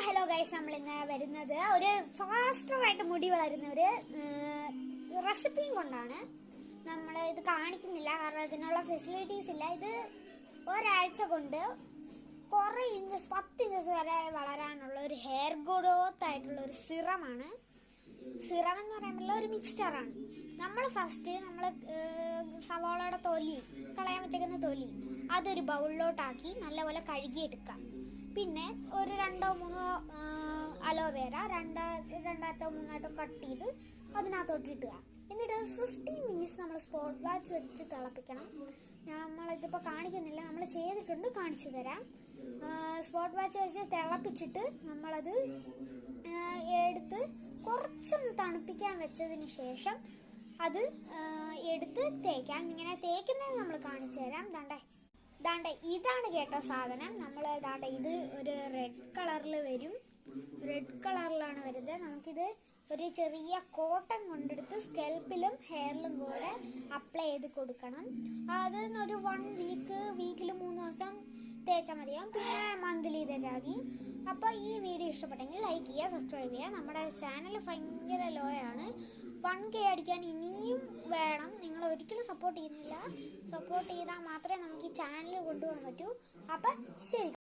Hello guys, നമ്മൾ ഇന്ന് വരുന്നത് ഒരു ഫാസ്റ്ററായിട്ട് മുടി വളരുന്ന ഒരു റെസിപ്പിയും കൊണ്ടാണ്. നമ്മൾ ഇത് കാണിക്കുന്നില്ല കാരണം ഇതിനുള്ള ഫെസിലിറ്റീസ് ഇല്ല. ഇത് ഒരാഴ്ച കൊണ്ട് കുറേ ഇഞ്ചസ് 10 ഇഞ്ചസ് വരെ വളരാനുള്ള ഒരു ഹെയർ ഗ്രോത്ത് ആയിട്ടുള്ള ഒരു സിറമാണ്. സിറം എന്ന് പറയുമ്പോൾ ഒരു മിക്സ്ചറാണ്. നമ്മൾ ഫസ്റ്റ് സവാളയുടെ തൊലി കളയാൻ വെച്ചേക്കുന്ന തൊലി അതൊരു ബൗളിലോട്ടാക്കി നല്ലപോലെ കഴുകിയെടുക്കാം. പിന്നെ ഒരു 2-3 അലോവേര രണ്ടായിട്ടോ മൂന്നായിട്ടോ കട്ട് ചെയ്ത് അതിനകത്തോട്ട് ഇടുക. എന്നിട്ട് 15 മിനിറ്റ്സ് നമ്മൾ സ്പോട്ട് വാച്ച് വെച്ച് തിളപ്പിക്കണം. നമ്മളിതിപ്പോൾ കാണിക്കുന്നില്ല, നമ്മൾ ചെയ്തിട്ടുണ്ട്, കാണിച്ചു തരാം. സ്പോട്ട് വാച്ച് വെച്ച് തിളപ്പിച്ചിട്ട് നമ്മളത് എടുത്ത് കുറച്ചൊന്ന് തണുപ്പിക്കാൻ വെച്ചതിന് ശേഷം അത് എടുത്ത് തേക്കാം. ഇങ്ങനെ തേക്കുന്നത് നമ്മൾ കാണിച്ചു തരാം. ദാണ്ടെ ഇതാണ് കേട്ടോ സാധനം. നമ്മൾ ഇത് ഒരു റെഡ് കളറിൽ വരും. റെഡ് കളറിലാണ് വരുന്നത്. നമുക്കിത് ഒരു ചെറിയ കോട്ടൺ കൊണ്ടെടുത്ത് സ്കെൽപ്പിലും ഹെയറിലും കൂടെ അപ്ലൈ ചെയ്ത് കൊടുക്കണം. അതിനൊരു 1 വീക്കിൽ 3 ദിവസം തേച്ചാൽ മതിയാവും. പിന്നെ മന്ത്ലി തേച്ചാൽ മതി. അപ്പോൾ ഈ വീഡിയോ ഇഷ്ടപ്പെട്ടെങ്കിൽ ലൈക്ക് ചെയ്യുക, സബ്സ്ക്രൈബ് ചെയ്യുക. നമ്മുടെ ചാനൽ ഭയങ്കര ലോ ആണ്. 1K അടിക്കാൻ ഇനിയും വേണം. നിങ്ങൾ ഒരിക്കലും സപ്പോർട്ട് ചെയ്യുന്നില്ല. സപ്പോർട്ട് ചെയ്താൽ മാത്രമേ നമുക്ക് ഈ ചാനൽ കൊണ്ടുപോകാൻ പറ്റൂ. അപ്പം ശരി.